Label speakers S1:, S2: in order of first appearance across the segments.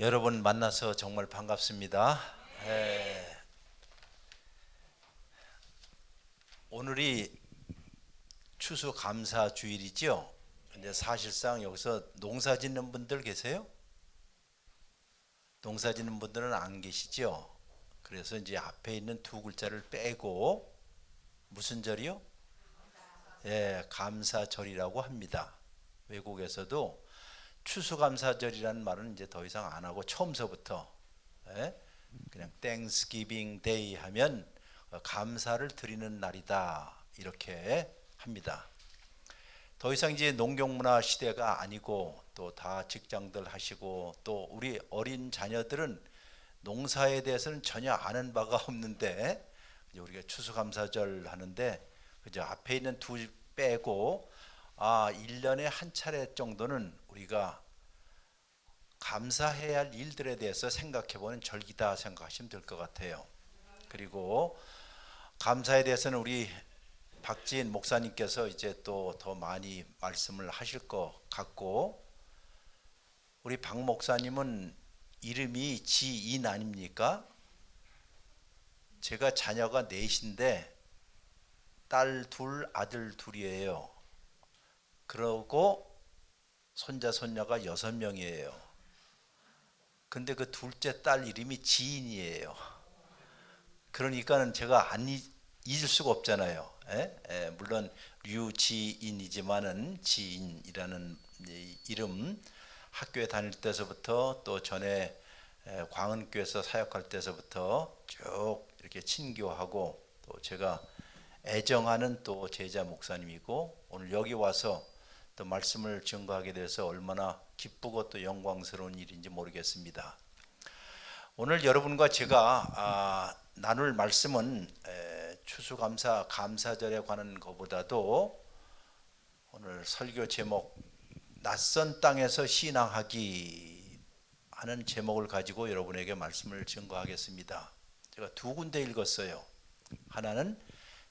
S1: 여러분 만나서 정말 반갑습니다. 오늘이 추수감사주일이죠. 근데 사실상 여기서 농사 짓는 분들 계세요? 농사 짓는 분들은 안 계시죠. 그래서 이제 앞에 있는 두 글자를 빼고 무슨 절이요? 감사절이라고 합니다. 외국에서도 추수감사절이라는 말은 이제 더 이상 안 하고 처음서부터 그냥 Thanksgiving Day 하면 감사를 드리는 날이다 이렇게 합니다. 더 이상 이제 농경문화 시대가 아니고 또 다 직장들 하시고 또 우리 어린 자녀들은 농사에 대해서는 전혀 아는 바가 없는데 우리가 추수감사절 하는데 그저 앞에 있는 두 빼고 1년에 한 차례 정도는 우리가 감사해야 할 일들에 대해서 생각해보는 절기다 생각하시면 될 것 같아요. 그리고 감사에 대해서는 우리 박지인 목사님께서 이제 또 더 많이 말씀을 하실 것 같고, 우리 박 목사님은 이름이 지인 아닙니까? 제가 자녀가 넷인데 딸 둘, 아들 둘이에요. 그러고 손자 손녀가 6명이에요. 근데 그 둘째 딸 이름이 지인이에요. 그러니까는 제가 안 잊을 수가 없잖아요. 물론 류지인이지만은 지인이라는 이름, 학교에 다닐 때서부터 또 전에 광은교에서 사역할 때서부터 쭉 이렇게 친교하고 또 제가 애정하는 또 제자 목사님이고, 오늘 여기 와서 또 말씀을 증거하게 돼서 얼마나 기쁘고 또 영광스러운 일인지 모르겠습니다. 오늘 여러분과 제가 나눌 말씀은 추수감사 감사절에 관한 것보다도 오늘 설교 제목 낯선 땅에서 신앙하기 하는 제목을 가지고 여러분에게 말씀을 증거하겠습니다. 제가 두 군데 읽었어요. 하나는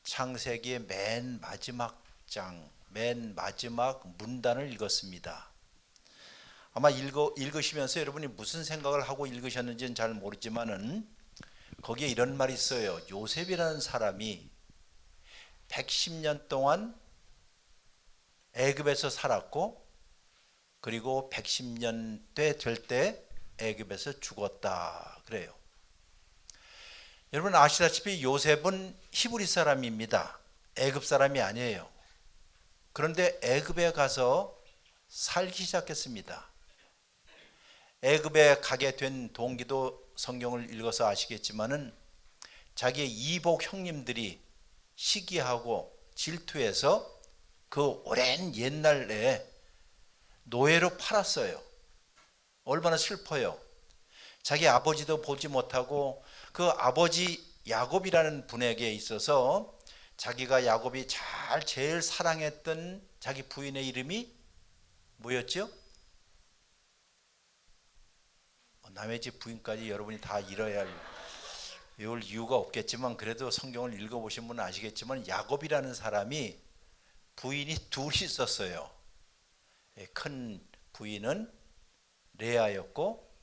S1: 창세기의 맨 마지막 장, 맨 마지막 문단을 읽었습니다. 아마 읽으시면서 여러분이 무슨 생각을 하고 읽으셨는지는 잘 모르지만은 거기에 이런 말이 있어요. 요셉이라는 사람이 110년 동안 애굽에서 살았고, 그리고 110년대 될 때 애굽에서 죽었다 그래요. 여러분 아시다시피 요셉은 히브리 사람입니다. 애굽 사람이 아니에요. 그런데 애굽에 가서 살기 시작했습니다. 애굽에 가게 된 동기도 성경을 읽어서 아시겠지만은 자기의 이복 형님들이 시기하고 질투해서 그 오랜 옛날에 노예로 팔았어요. 얼마나 슬퍼요. 자기 아버지도 보지 못하고 그 아버지 야곱이라는 분에게 있어서 자기가 야곱이 제일 사랑했던 자기 부인의 이름이 뭐였죠? 남의 집 부인까지 여러분이 다 외울 이유가 없겠지만 그래도 성경을 읽어보신 분은 아시겠지만 야곱이라는 사람이 부인이 둘이 있었어요. 큰 부인은 레아였고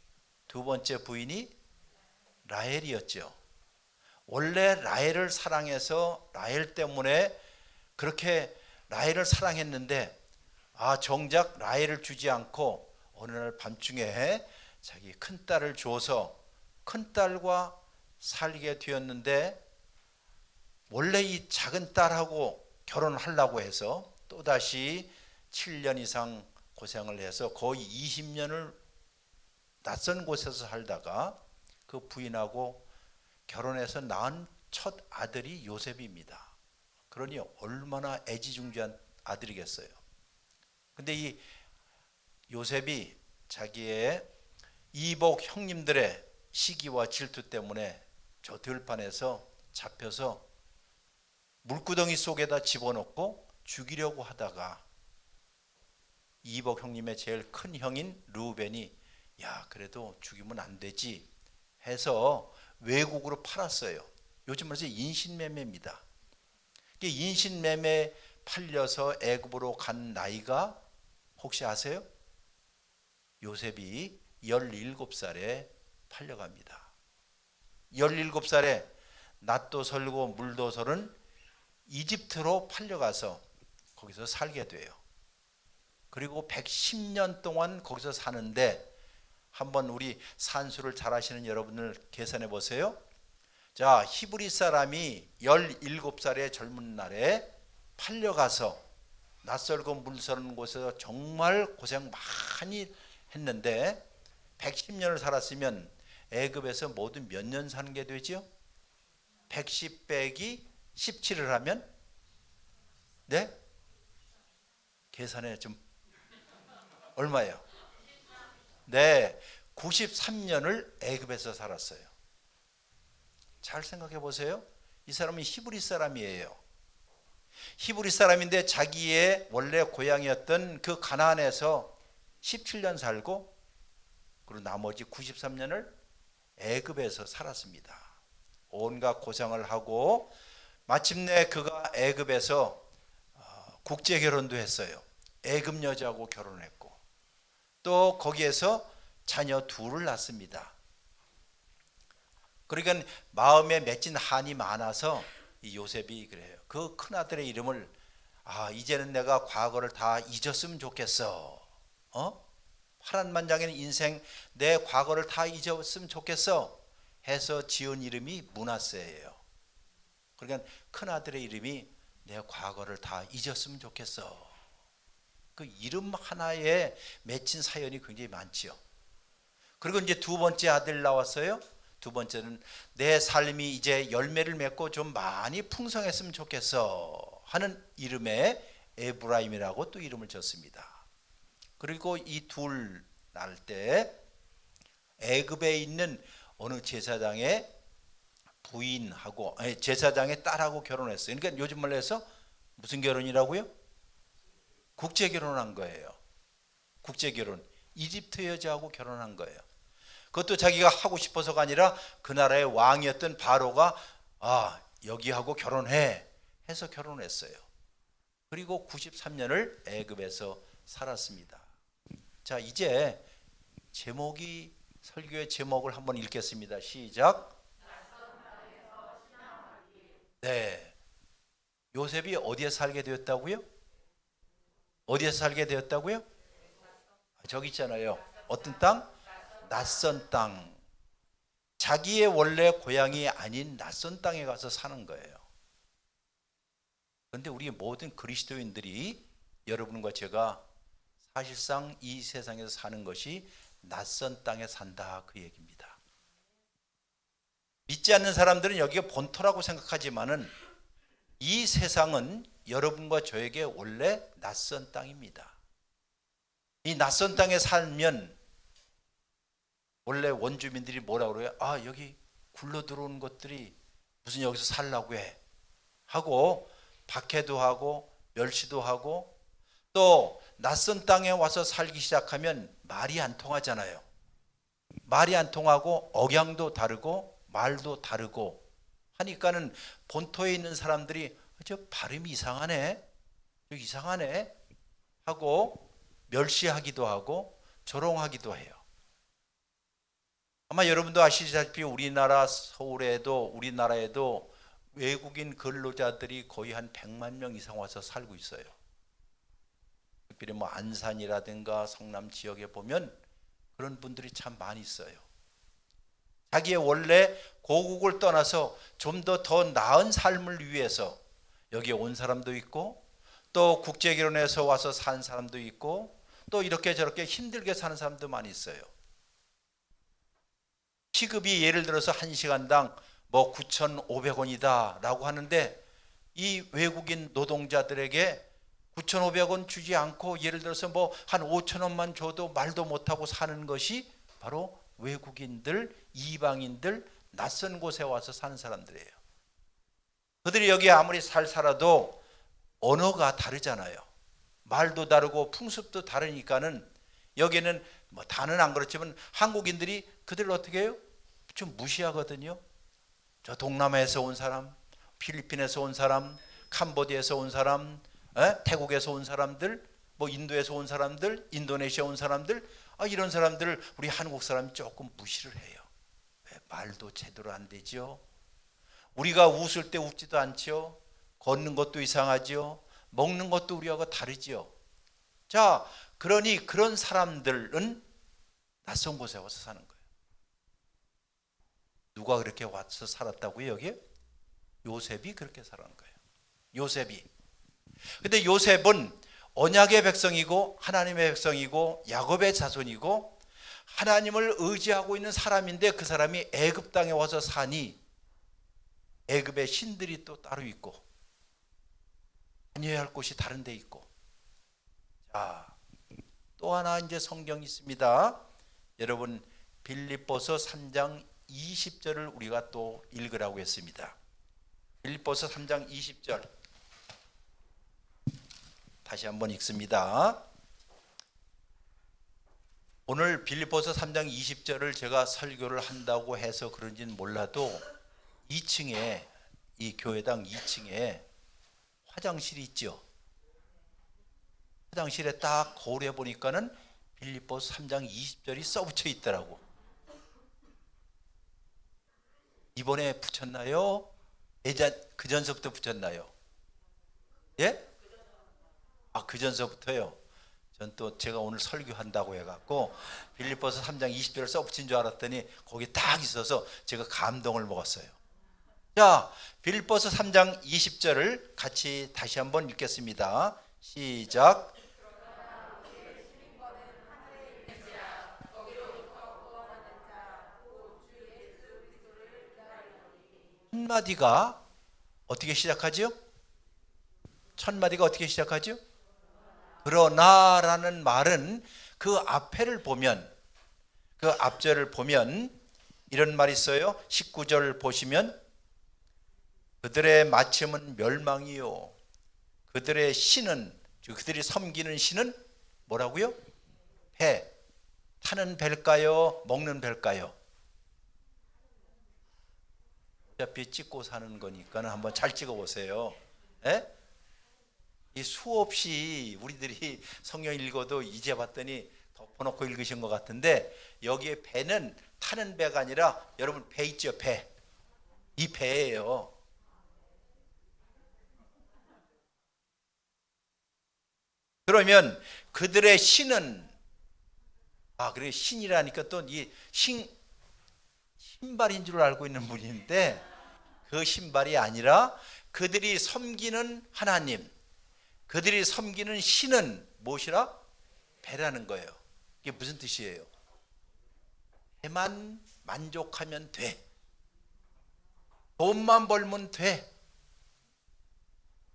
S1: 두 번째 부인이 라헬이었죠. 원래 라헬을 사랑해서 라헬 때문에 그렇게 라헬을 사랑했는데 정작 라헬을 주지 않고 어느 날 밤중에 자기 큰딸을 줘서 큰딸과 살게 되었는데, 원래 이 작은 딸하고 결혼하려고 해서 또다시 7년 이상 고생을 해서 거의 20년을 낯선 곳에서 살다가 그 부인하고 결혼해서 낳은 첫 아들이 요셉입니다. 그러니 얼마나 애지중지한 아들이겠어요. 근데 이 요셉이 자기의 이복 형님들의 시기와 질투 때문에 저 들판에서 잡혀서 물구덩이 속에다 집어넣고 죽이려고 하다가 이복 형님의 제일 큰 형인 르우벤이 그래도 죽이면 안 되지 해서 외국으로 팔았어요. 요즘 말해서 인신매매입니다. 인신매매 팔려서 애굽으로 간 나이가 혹시 아세요? 요셉이 17살에 팔려갑니다. 17살에 낫도 설고 물도 설은 이집트로 팔려가서 거기서 살게 돼요. 그리고 110년 동안 거기서 사는데, 한번 우리 산수를 잘 하시는 여러분들 계산해 보세요. 자, 히브리 사람이 17살의 젊은 날에 팔려가서 낯설고 물서는 곳에서 정말 고생 많이 했는데 110년을 살았으면 애굽에서 모두 몇 년 사는 게 되죠? 110 빼기 17을 하면, 네? 계산해 좀 얼마예요? 네, 93년을 애굽에서 살았어요. 잘 생각해 보세요. 이 사람은 히브리 사람이에요. 히브리 사람인데 자기의 원래 고향이었던 그 가나안에서 17년 살고, 그리고 나머지 93년을 애굽에서 살았습니다. 온갖 고생을 하고 마침내 그가 애굽에서 국제 결혼도 했어요. 애굽 여자하고 결혼했고, 또 거기에서 자녀 둘을 낳습니다. 그러니까 마음에 맺힌 한이 많아서 이 요셉이 그래요. 그 큰아들의 이름을 이제는 내가 과거를 다 잊었으면 좋겠어. 파란만장의 인생, 내 과거를 다 잊었으면 좋겠어 해서 지은 이름이 므낫세예요. 그러니까 큰아들의 이름이 내 과거를 다 잊었으면 좋겠어. 그 이름 하나에 맺힌 사연이 굉장히 많지요. 그리고 이제 두 번째 아들 나왔어요. 두 번째는 내 삶이 이제 열매를 맺고 좀 많이 풍성했으면 좋겠어 하는 이름의 에브라임이라고 또 이름을 졌습니다. 그리고 이 둘 낳을 때 애굽에 있는 어느 제사장의 부인하고, 제사장의 딸하고 결혼했어요. 그러니까 요즘 말로 해서 무슨 결혼이라고요? 국제 결혼한 거예요. 국제 결혼. 이집트 여자하고 결혼한 거예요. 그것도 자기가 하고 싶어서가 아니라 그 나라의 왕이었던 바로가 여기하고 결혼해 해서 결혼했어요. 그리고 93년을 애굽에서 살았습니다. 자, 이제 제목이, 설교의 제목을 한번 읽겠습니다. 시작. 네, 요셉이 어디에 살게 되었다고요? 어디에서 살게 되었다고요? 저기 있잖아요. 어떤 땅? 낯선 땅. 자기의 원래 고향이 아닌 낯선 땅에 가서 사는 거예요. 그런데 우리 모든 그리스도인들이, 여러분과 제가 사실상 이 세상에서 사는 것이 낯선 땅에 산다, 그 얘기입니다. 믿지 않는 사람들은 여기가 본토라고 생각하지만은 이 세상은 여러분과 저에게 원래 낯선 땅입니다. 이 낯선 땅에 살면 원래 원주민들이 뭐라고 그래요? 여기 굴러 들어오는 것들이 무슨 여기서 살라고 해 하고 박해도 하고 멸시도 하고, 또 낯선 땅에 와서 살기 시작하면 말이 안 통하잖아요. 말이 안 통하고 억양도 다르고 말도 다르고 하니까는 본토에 있는 사람들이 저 발음이 이상하네, 저 이상하네 하고 멸시하기도 하고 조롱하기도 해요. 아마 여러분도 아시다시피 우리나라 우리나라에도 외국인 근로자들이 거의 한 100만 명 이상 와서 살고 있어요. 특별히 안산이라든가 성남 지역에 보면 그런 분들이 참 많이 있어요. 자기의 원래 고국을 떠나서 좀 더 나은 삶을 위해서 여기에 온 사람도 있고, 또 국제 결혼해서 와서 산 사람도 있고, 또 이렇게 저렇게 힘들게 사는 사람도 많이 있어요. 시급이 예를 들어서 1시간당 9,500원이다 라고 하는데, 이 외국인 노동자들에게 9,500원 주지 않고 예를 들어서 한 5,000원만 줘도 말도 못하고 사는 것이 바로 외국인들, 이방인들, 낯선 곳에 와서 사는 사람들이에요. 그들이 여기 아무리 살아도 언어가 다르잖아요. 말도 다르고 풍습도 다르니까는 여기는 다는 안 그렇지만 한국인들이 그들을 어떻게 해요? 좀 무시하거든요. 저 동남아에서 온 사람, 필리핀에서 온 사람, 캄보디아에서 온 사람, 태국에서 온 사람들 뭐 인도에서 온 사람들, 인도네시아 온 사람들, 이런 사람들을 우리 한국 사람이 조금 무시를 해요. 왜? 말도 제대로 안 되죠. 우리가 웃을 때 웃지도 않죠. 걷는 것도 이상하죠. 먹는 것도 우리하고 다르죠. 자, 그러니 그런 사람들은 낯선 곳에 와서 사는 거예요. 누가 그렇게 와서 살았다고요, 여기? 요셉이 그렇게 살아는 거예요. 요셉이. 근데 요셉은 언약의 백성이고 하나님의 백성이고 야곱의 자손이고 하나님을 의지하고 있는 사람인데 그 사람이 애굽 땅에 와서 사니 애굽의 신들이 또 따로 있고 다녀야 할 곳이 다른 데 있고. 자, 또 하나 이제 성경이 있습니다. 여러분 빌립보서 3장 20절을 우리가 또 읽으라고 했습니다. 빌립보서 3장 20절 다시 한번 읽습니다. 오늘 빌립보서 3장 20절을 제가 설교를 한다고 해서 그런지는 몰라도 2층에 이 교회당 2층에 화장실이 있죠. 화장실에 딱 거울에 보니까는 빌립보서 3장 20절이 써붙여 있더라고. 이번에 붙였나요? 그 전서부터 붙였나요? 예? 그 전서부터요. 전 또 제가 오늘 설교한다고 해갖고 빌립보서 3장 20절을 써붙인 줄 알았더니 거기 딱 있어서 제가 감동을 먹었어요. 자, 빌립보서 3장 20절을 같이 다시 한번 읽겠습니다. 시작. 첫 마디가 어떻게 시작하죠? 첫 마디가 어떻게 시작하죠? 그러나라는 말은 그 앞에를 보면, 그 앞절을 보면 이런 말이 있어요. 19절 보시면 그들의 마침은 멸망이요 그들의 신은, 그들이 섬기는 신은 뭐라고요? 배. 타는 배일까요? 먹는 배일까요? 어차피 찍고 사는 거니까 한번 잘 찍어 보세요. 예? 이 수없이 우리들이 성경 읽어도 이제 봤더니 덮어놓고 읽으신 것 같은데 여기에 배는 타는 배가 아니라 여러분 배 있죠? 배. 이 배예요. 그러면 그들의 신은 그래 신이라니까 또 이 신발인 줄 알고 있는 분인데 그 신발이 아니라 그들이 섬기는 하나님, 그들이 섬기는 신은 무엇이라? 배라는 거예요. 이게 무슨 뜻이에요? 배만 만족하면 돼. 돈만 벌면 돼.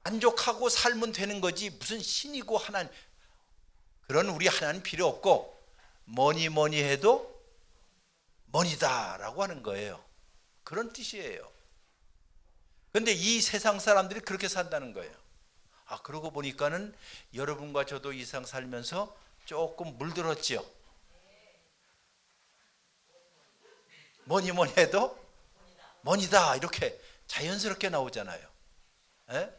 S1: 만족하고 살면 되는 거지 무슨 신이고 하나님, 그런 우리 하나님 필요 없고 뭐니 해도 머니다라고 하는 거예요. 그런 뜻이에요. 그런데 이 세상 사람들이 그렇게 산다는 거예요. 그러고 보니까는 여러분과 저도 이 세상 살면서 조금 물들었죠. 뭐니 해도 머니다 이렇게 자연스럽게 나오잖아요. 에?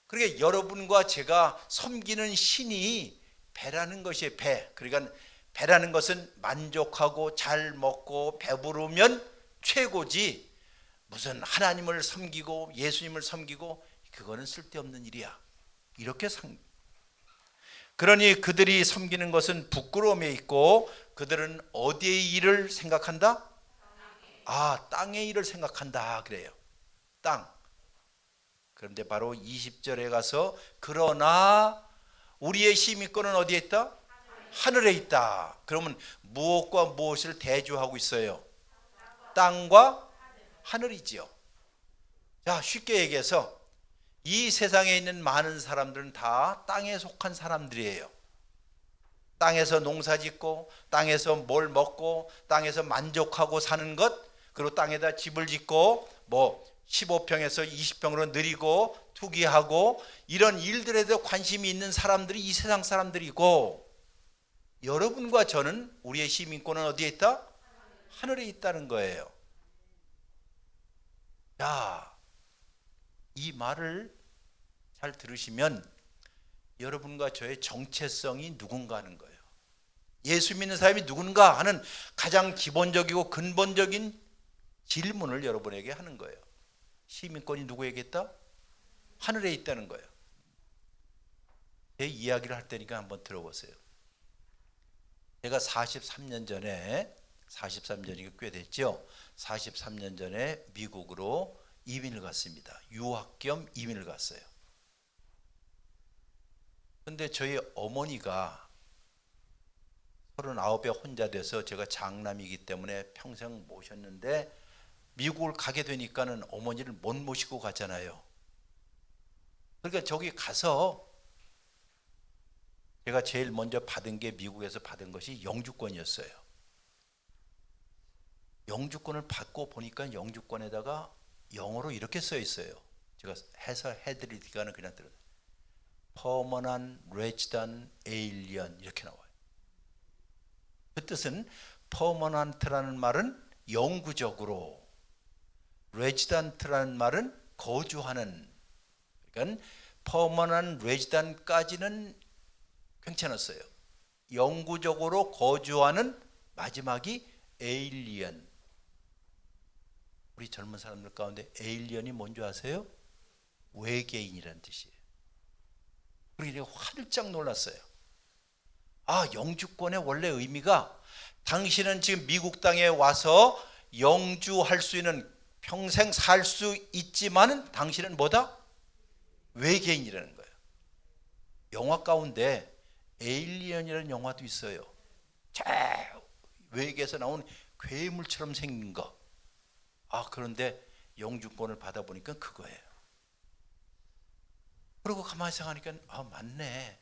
S1: 그러니까 여러분과 제가 섬기는 신이 배라는 것이에요. 배. 그러니까 배라는 것은 만족하고 잘 먹고 배부르면 최고지 무슨 하나님을 섬기고 예수님을 섬기고 그거는 쓸데없는 일이야. 이렇게 그러니 그들이 섬기는 것은 부끄러움에 있고 그들은 어디의 일을 생각한다? 땅의 일을 생각한다 그래요. 땅. 그런데 바로 20절에 가서 그러나 우리의 시민권은 어디에 있다? 하늘에 있다. 그러면 무엇과 무엇을 대조하고 있어요? 땅과 하늘이지요. 자, 쉽게 얘기해서 이 세상에 있는 많은 사람들은 다 땅에 속한 사람들이에요. 땅에서 농사 짓고 땅에서 뭘 먹고 땅에서 만족하고 사는 것, 그리고 땅에다 집을 짓고 15평에서 20평으로 늘리고 투기하고 이런 일들에도 관심이 있는 사람들이 이 세상 사람들이고, 여러분과 저는 우리의 시민권은 어디에 있다? 하늘에 있다는 거예요. 자, 이 말을 잘 들으시면 여러분과 저의 정체성이 누군가 하는 거예요. 예수 믿는 사람이 누군가 하는 가장 기본적이고 근본적인 질문을 여러분에게 하는 거예요. 시민권이 누구에게 있다? 하늘에 있다는 거예요. 제 이야기를 할 테니까 한번 들어보세요. 제가 43년 전에 43년이 꽤 됐죠. 43년 전에 미국으로 이민을 갔습니다. 유학 겸 이민을 갔어요. 근데 저희 어머니가 39에 혼자 돼서 제가 장남이기 때문에 평생 모셨는데 미국을 가게 되니까는 어머니를 못 모시고 가잖아요. 그러니까 저기 가서 제가 제일 먼저 받은 게 미국에서 받은 것이 영주권이었어요. 영주권을 받고 보니까 영주권에다가 영어로 이렇게 써 있어요. 제가 해설해 드리니까는 그냥 들어요. Permanent Resident Alien 이렇게 나와요. 그 뜻은 permanent라는 말은 영구적으로, resident라는 말은 거주하는. 그러니까 permanent resident까지는 괜찮았어요. 영구적으로 거주하는 마지막이 alien. 우리 젊은 사람들 가운데 alien이 뭔지 아세요? 외계인이라는 뜻이에요. 그리고 활짝 놀랐어요. 아, 영주권의 원래 의미가 당신은 지금 미국 땅에 와서 영주할 수 있는, 평생 살 수 있지만은 당신은 뭐다? 외계인이라는 거예요. 영화 가운데 에일리언이라는 영화도 있어요. 저 외계에서 나온 괴물처럼 생긴 거. 아, 그런데 영주권을 받아보니까 그거예요. 그리고 가만히 생각하니까 아, 맞네.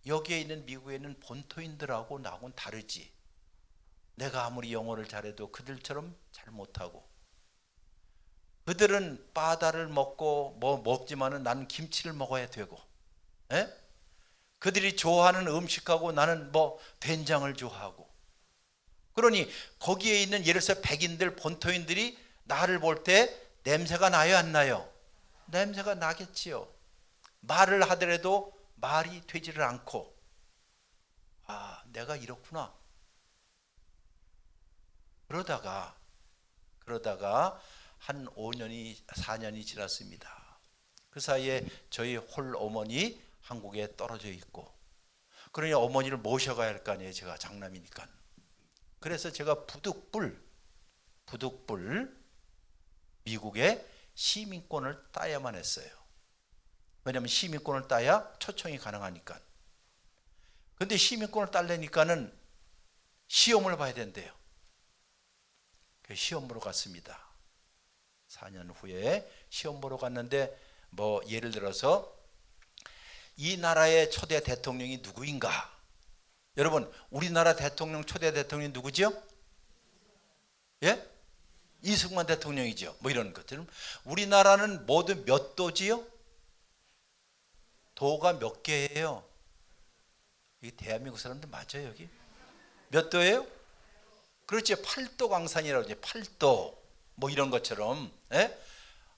S1: 여기에 있는 미국에 있는 본토인들하고 나하고는 다르지. 내가 아무리 영어를 잘해도 그들처럼 잘 못하고, 그들은 바다를 먹고 뭐 먹지만은 나는 김치를 먹어야 되고, 에? 그들이 좋아하는 음식하고 나는 뭐 된장을 좋아하고. 그러니 거기에 있는 예를 들어서 백인들, 본토인들이 나를 볼 때 냄새가 나요, 안 나요? 냄새가 나겠지요. 말을 하더라도 말이 되지를 않고, 아, 내가 이렇구나. 그러다가 한 5년이 4년이 지났습니다. 그 사이에 저희 홀 어머니 한국에 떨어져 있고, 그러니 어머니를 모셔가야 할 거 아니에요. 제가 장남이니까. 그래서 제가 부득불 미국의 시민권을 따야만 했어요. 왜냐하면 시민권을 따야 초청이 가능하니까. 근데 시민권을 따려니까는 시험을 봐야 된대요. 시험 보러 갔습니다. 4년 후에 시험 보러 갔는데 뭐 예를 들어서 이 나라의 초대 대통령이 누구인가? 여러분, 우리나라 대통령 초대 대통령이 누구죠? 예? 이승만 대통령이죠. 뭐 이런 것들. 우리나라는 모두 몇 도지요? 도가 몇 개예요? 이 대한민국 사람들 맞아요, 여기? 몇 도예요? 그렇지, 8도 강산이라고 하죠. 8도. 뭐 이런 것처럼. 예?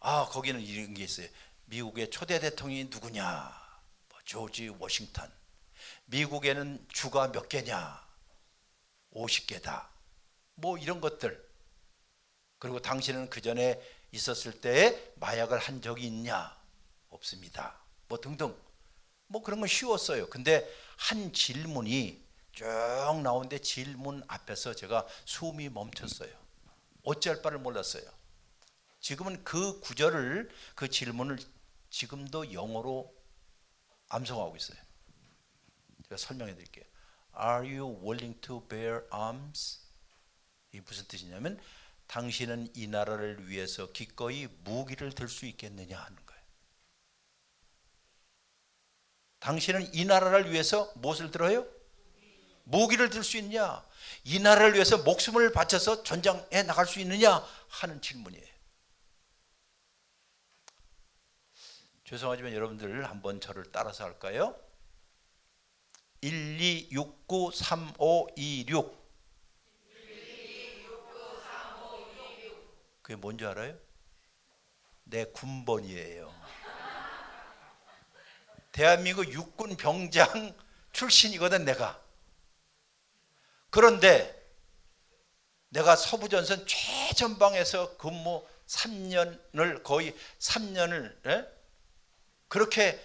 S1: 아, 거기는 이런 게 있어요. 미국의 초대 대통령이 누구냐? 뭐 조지 워싱턴. 미국에는 주가 몇 개냐? 50개다. 뭐 이런 것들. 그리고 당신은 그 전에 있었을 때 마약을 한 적이 있냐? 없습니다. 뭐 등등. 뭐 그런 건 쉬웠어요. 근데 한 질문이 쭉 나오는데 질문 앞에서 제가 숨이 멈췄어요. 어찌할 바를 몰랐어요. 지금은 그 구절을, 그 질문을 지금도 영어로 암송하고 있어요. 제가 설명해 드릴게요. Are you willing to bear arms? 이게 무슨 뜻이냐면 당신은 이 나라를 위해서 기꺼이 무기를 들 수 있겠느냐 하는 거예요. 당신은 이 나라를 위해서 무엇을 들어요? 무기를 들 수 있냐? 이 나라를 위해서 목숨을 바쳐서 전장에 나갈 수 있느냐 하는 질문이에요. 죄송하지만 여러분들 한번 저를 따라서 할까요? 12693526. 그게 뭔지 알아요? 내 군번이에요. 대한민국 육군 병장 출신이거든 내가. 그런데 내가 서부전선 최전방에서 근무 3년을 거의 3년을 그렇게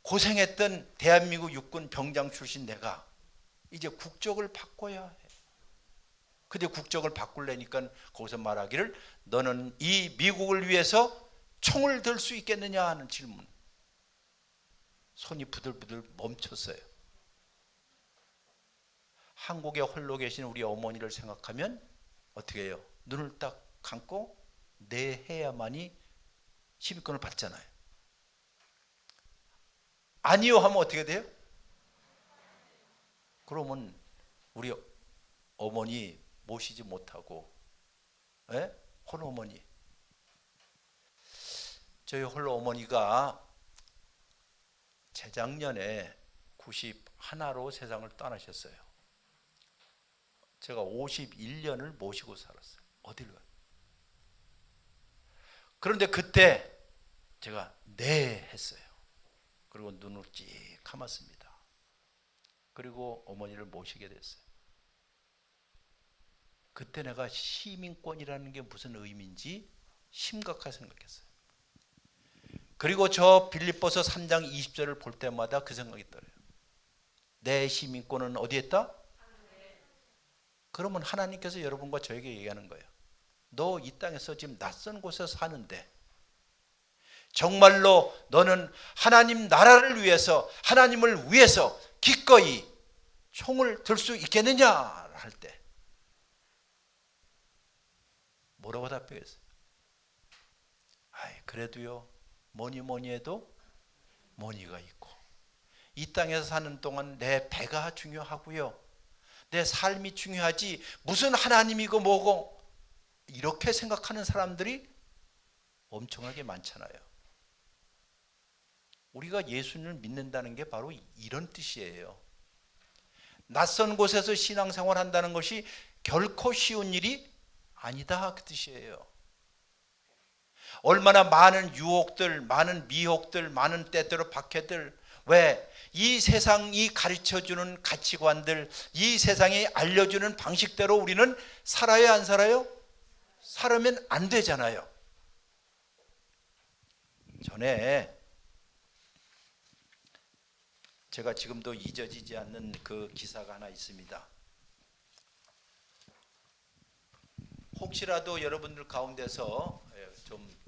S1: 고생했던 대한민국 육군 병장 출신 내가 이제 국적을 바꿔야 해. 근데 국적을 바꾸려니까 거기서 말하기를 너는 이 미국을 위해서 총을 들 수 있겠느냐 하는 질문. 손이 부들부들 멈췄어요. 한국에 홀로 계신 우리 어머니를 생각하면 어떻게 해요? 눈을 딱 감고 네 해야만이 시민권을 받잖아요. 아니요 하면 어떻게 돼요? 그러면 우리 어머니 모시지 못하고 홀로 어머니. 저희 홀로 어머니가 재작년에 91로 세상을 떠나셨어요. 제가 51년을 모시고 살았어요. 어딜 가요? 그런데 그때 제가 네 했어요. 그리고 눈을 찌 감았습니다. 그리고 어머니를 모시게 됐어요. 그때 내가 시민권이라는 게 무슨 의미인지 심각하게 생각했어요. 그리고 저 빌립보서 3장 20절을 볼 때마다 그 생각이 들어요. 내 시민권은 어디에 있다? 그러면 하나님께서 여러분과 저에게 얘기하는 거예요. 너 이 땅에서 지금 낯선 곳에서 사는데 정말로 너는 하나님 나라를 위해서 하나님을 위해서 기꺼이 총을 들 수 있겠느냐 할 때 뭐라고 답하겠어요? 그래도요 뭐니 해도 머니가 있고 이 땅에서 사는 동안 내 배가 중요하고요 내 삶이 중요하지 무슨 하나님이고 뭐고 이렇게 생각하는 사람들이 엄청나게 많잖아요. 우리가 예수님을 믿는다는 게 바로 이런 뜻이에요. 낯선 곳에서 신앙생활 한다는 것이 결코 쉬운 일이 아니다 그 뜻이에요. 얼마나 많은 유혹들, 많은 미혹들, 많은 때때로 박해들 왜? 이 세상이 가르쳐주는 가치관들, 이 세상이 알려주는 방식대로 우리는 살아야 안 살아요? 살으면 안 되잖아요. 전에 제가 지금도 잊어지지 않는 그 기사가 하나 있습니다. 혹시라도 여러분들 가운데서 좀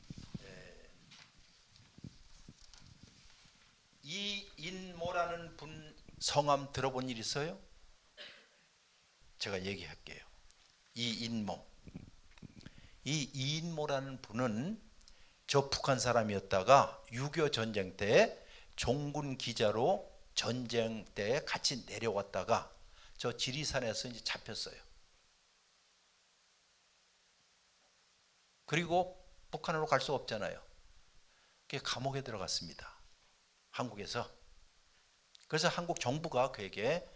S1: 이인모라는 분 성함 들어본 일 있어요? 제가 얘기할게요. 이인모. 이 이인모라는 분은 저 북한 사람이었다가 6.25 전쟁 때 종군 기자로 전쟁 때 같이 내려왔다가 저 지리산에서 이제 잡혔어요. 그리고 북한으로 갈 수 없잖아요. 감옥에 들어갔습니다. 한국에서. 그래서 한국 정부가 그에게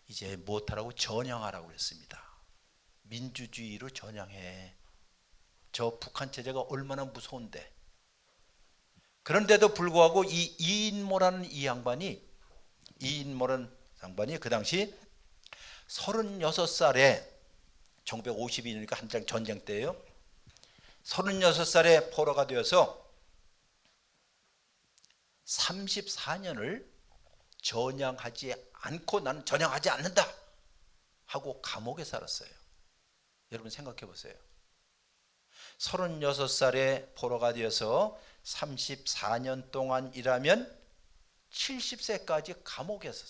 S1: 이제 무엇하라고 전향하라고 그랬습니다. 민주주의로 전향해. 저 북한 체제가 얼마나 무서운데. 그런데도 불구하고 이 이인모라는 이인모라는 양반이 그 당시 36살에 1952년이니까 한창 전쟁 때예요. 36살에 포로가 되어서 34년을 전향하지 않고 나는 전향하지 않는다 하고 감옥에 살았어요. 여러분 생각해 보세요. 36살에 포로가 되어서 34년 동안 일하면 70세까지 감옥에서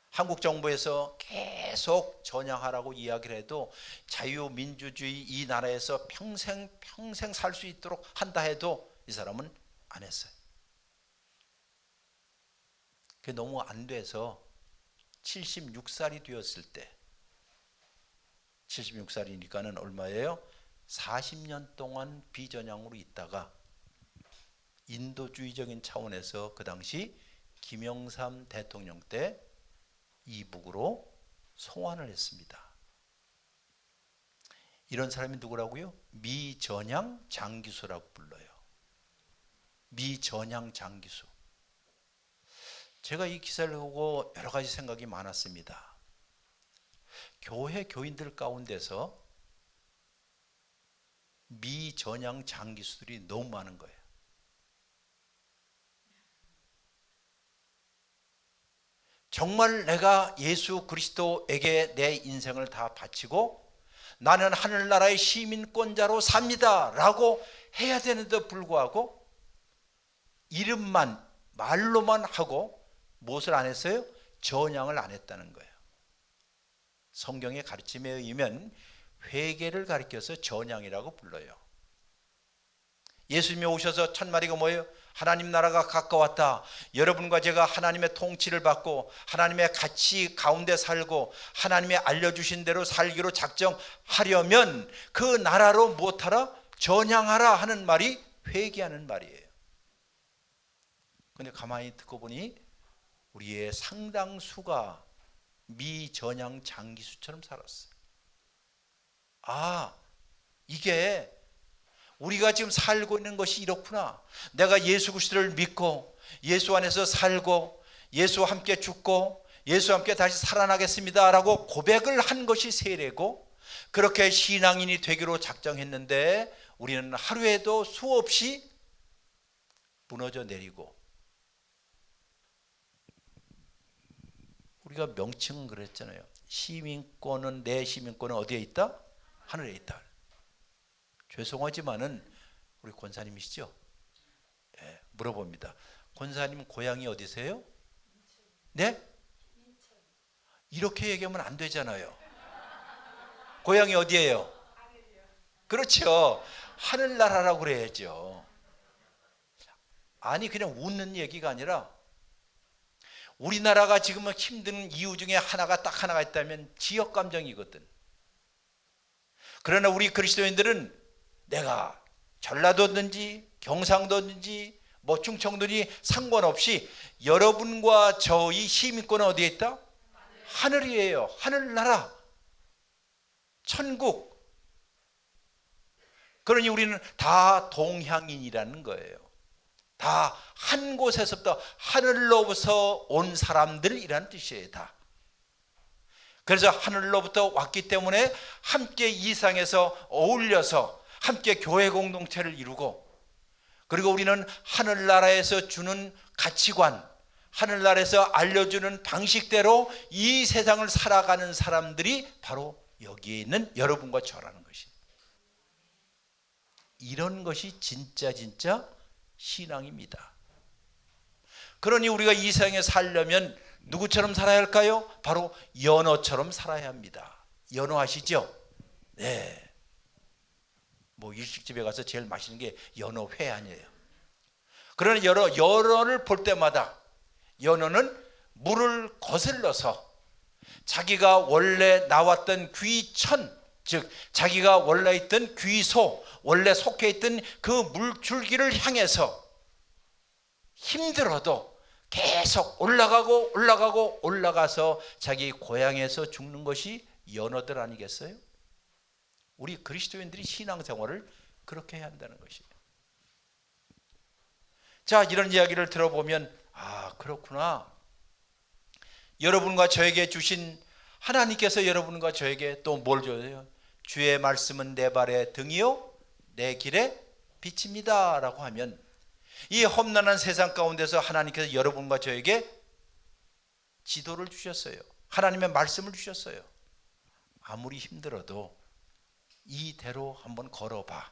S1: 한국 정부에서 계속 전향하라고 이야기를 해도 자유민주주의 이 나라에서 평생 살 수 있도록 한다 해도 이 사람은 안 했어요. 그게 너무 안 돼서 76살이 되었을 때 76살이니까는 얼마예요? 40년 동안 비전향으로 있다가 인도주의적인 차원에서 그 당시 김영삼 대통령 때 이북으로 송환을 했습니다. 이런 사람이 누구라고요? 미전향 장기수라고 불러요. 미전향 장기수. 제가 이 기사를 보고 여러 가지 생각이 많았습니다. 교회 교인들 가운데서 미전향 장기수들이 너무 많은 거예요. 정말 내가 예수 그리스도에게 내 인생을 다 바치고 나는 하늘나라의 시민권자로 삽니다 라고 해야 되는데도 불구하고 이름만 말로만 하고 무엇을 안 했어요? 전향을 안 했다는 거예요. 성경의 가르침에 의하면 회개를 가리켜서 전향이라고 불러요. 예수님이 오셔서 첫 마디가 뭐예요? 하나님 나라가 가까웠다. 여러분과 제가 하나님의 통치를 받고 하나님의 가치 가운데 살고 하나님의 알려주신 대로 살기로 작정하려면 그 나라로 무엇하라? 전향하라 하는 말이 회개하는 말이에요. 그런데 가만히 듣고 보니 우리의 상당수가 미전향 장기수처럼 살았어요. 아, 이게 우리가 지금 살고 있는 것이 이렇구나. 내가 예수 그리스도를 믿고 예수 안에서 살고 예수와 함께 죽고 예수와 함께 다시 살아나겠습니다 라고 고백을 한 것이 세례고, 그렇게 신앙인이 되기로 작정했는데 우리는 하루에도 수없이 무너져 내리고, 우리가 명칭은 그랬잖아요. 시민권은, 내 시민권은 어디에 있다? 하늘에 있다. 죄송하지만은 우리 권사님이시죠? 네, 물어봅니다. 권사님 고향이 어디세요? 네? 이렇게 얘기하면 안 되잖아요. 고향이 어디예요? 그렇죠. 하늘나라라고 그래야죠. 아니, 그냥 웃는 얘기가 아니라 우리나라가 지금 힘든 이유 중에 하나가 딱 하나가 있다면 지역감정이거든. 그러나 우리 그리스도인들은 내가 전라도든지 경상도든지 뭐 충청도든지 상관없이 여러분과 저희 시민권은 어디에 있다? 하늘이에요. 하늘나라, 천국. 그러니 우리는 다 동향인이라는 거예요. 다 한 곳에서부터 하늘로부터 온 사람들이라는 뜻이에요. 다. 그래서 하늘로부터 왔기 때문에 함께 이 상에서 어울려서 함께 교회 공동체를 이루고, 그리고 우리는 하늘나라에서 주는 가치관, 하늘나라에서 알려주는 방식대로 이 세상을 살아가는 사람들이 바로 여기에 있는 여러분과 저라는 것입니다. 이런 것이 진짜 신앙입니다. 그러니 우리가 이 세상에 살려면 누구처럼 살아야 할까요? 바로 연어처럼 살아야 합니다. 연어 아시죠? 네. 뭐 일식집에 가서 제일 맛있는 게 연어회 아니에요. 그러나 연어를 볼 때마다 연어는 물을 거슬러서 자기가 원래 나왔던 귀천, 즉 자기가 원래 있던 귀소, 원래 속해 있던 그 물줄기를 향해서 힘들어도 계속 올라가서 자기 고향에서 죽는 것이 연어들 아니겠어요? 우리 그리스도인들이 신앙생활을 그렇게 해야 한다는 것이에요. 자, 이런 이야기를 들어보면 아, 그렇구나. 여러분과 저에게 주신 하나님께서 여러분과 저에게 또 뭘 줘요? 주의 말씀은 내 발의 등이요 내 길의 빛입니다 라고 하면, 이 험난한 세상 가운데서 하나님께서 여러분과 저에게 지도를 주셨어요. 하나님의 말씀을 주셨어요. 아무리 힘들어도 이대로 한번 걸어봐.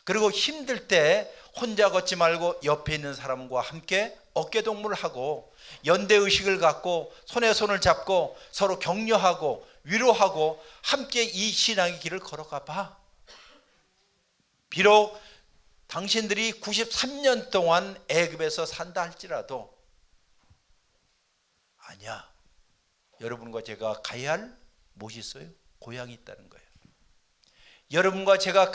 S1: 그리고 힘들 때 혼자 걷지 말고 옆에 있는 사람과 함께 어깨동무를 하고 연대의식을 갖고 손에 손을 잡고 서로 격려하고 위로하고 함께 이 신앙의 길을 걸어가 봐. 비록 당신들이 93년 동안 애굽에서 산다 할지라도 아니야. 여러분과 제가 가야 할 무엇이 있어요? 고향이 있다는 거예요. 여러분과 제가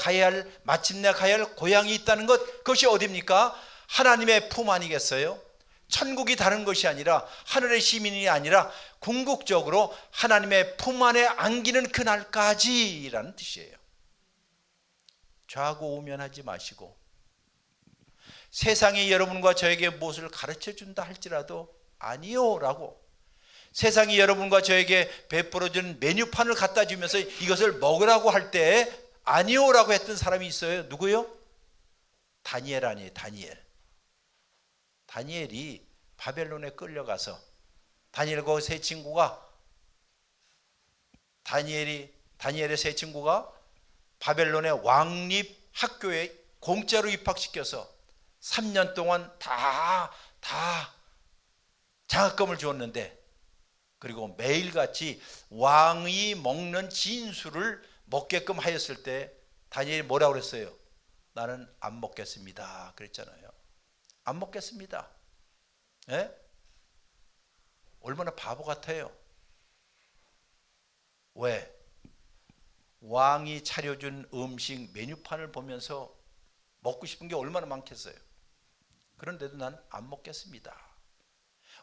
S1: 마침내 가야 할 고향이 있다는 것, 그것이 어디입니까? 하나님의 품 아니겠어요? 천국이 다른 것이 아니라, 하늘의 시민이 아니라 궁극적으로 하나님의 품 안에 안기는 그날까지라는 뜻이에요. 좌고우면하지 마시고, 세상이 여러분과 저에게 무엇을 가르쳐 준다 할지라도 아니요 라고. 세상이 여러분과 저에게 베풀어준 메뉴판을 갖다 주면서 이것을 먹으라고 할 때 아니요 라고 했던 사람이 있어요. 누구요? 다니엘 아니에요. 다니엘이 바벨론에 끌려가서 다니엘과 세 친구가 다니엘의 세 친구가 바벨론의 왕립 학교에 공짜로 입학시켜서 3년 동안 다 장학금을 주었는데, 그리고 매일같이 왕이 먹는 진수를 먹게끔 하였을 때 다니엘이 뭐라고 그랬어요? 나는 안 먹겠습니다 그랬잖아요. 안 먹겠습니다. 예? 얼마나 바보 같아요. 왜? 왕이 차려준 음식 메뉴판을 보면서 먹고 싶은 게 얼마나 많겠어요. 그런데도 난 안 먹겠습니다.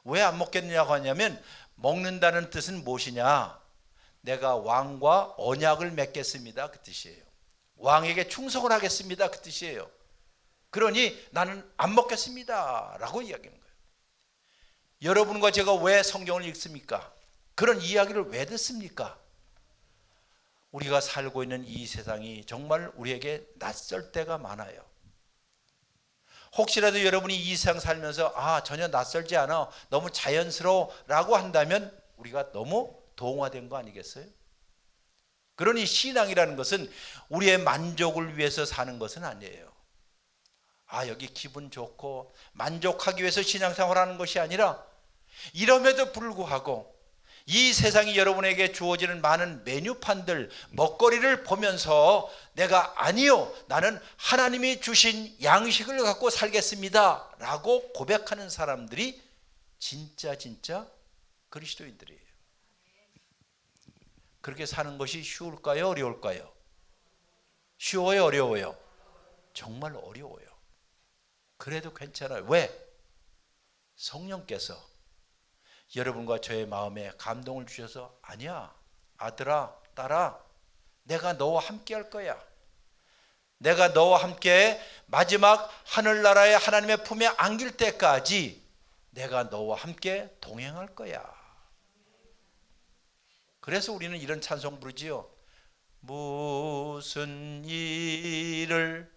S1: 왜 안 먹겠느냐고 하냐면, 먹는다는 뜻은 무엇이냐? 내가 왕과 언약을 맺겠습니다 그 뜻이에요. 왕에게 충성을 하겠습니다 그 뜻이에요. 그러니 나는 안 먹겠습니다 라고 이야기하는 거예요. 여러분과 제가 왜 성경을 읽습니까? 그런 이야기를 왜 듣습니까? 우리가 살고 있는 이 세상이 정말 우리에게 낯설 때가 많아요. 혹시라도 여러분이 이 세상 살면서 전혀 낯설지 않아, 너무 자연스러워 라고 한다면 우리가 너무 동화된 거 아니겠어요? 그러니 신앙이라는 것은 우리의 만족을 위해서 사는 것은 아니에요. 여기 기분 좋고 만족하기 위해서 신앙생활하는 것이 아니라, 이럼에도 불구하고 이 세상이 여러분에게 주어지는 많은 메뉴판들, 먹거리를 보면서 내가 아니요, 나는 하나님이 주신 양식을 갖고 살겠습니다 라고 고백하는 사람들이 진짜 그리스도인들이에요. 그렇게 사는 것이 쉬울까요? 어려울까요? 쉬워요? 어려워요? 정말 어려워요. 그래도 괜찮아요. 왜? 성령께서 여러분과 저의 마음에 감동을 주셔서, 아니야 아들아 딸아, 내가 너와 함께 할 거야. 내가 너와 함께 마지막 하늘나라의 하나님의 품에 안길 때까지 내가 너와 함께 동행할 거야. 그래서 우리는 이런 찬송 부르지요. 무슨 일을,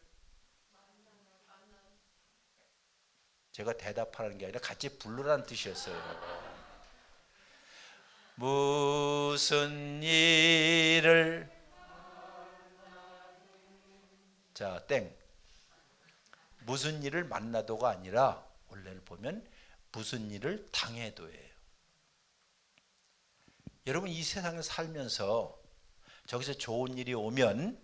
S1: 제가 대답하는 게 아니라 같이 부르라는 뜻이었어요. 무슨 일을, 무슨 일을 만나도가 아니라 원래를 보면 무슨 일을 당해도예요. 여러분 이 세상에 살면서 저기서 좋은 일이 오면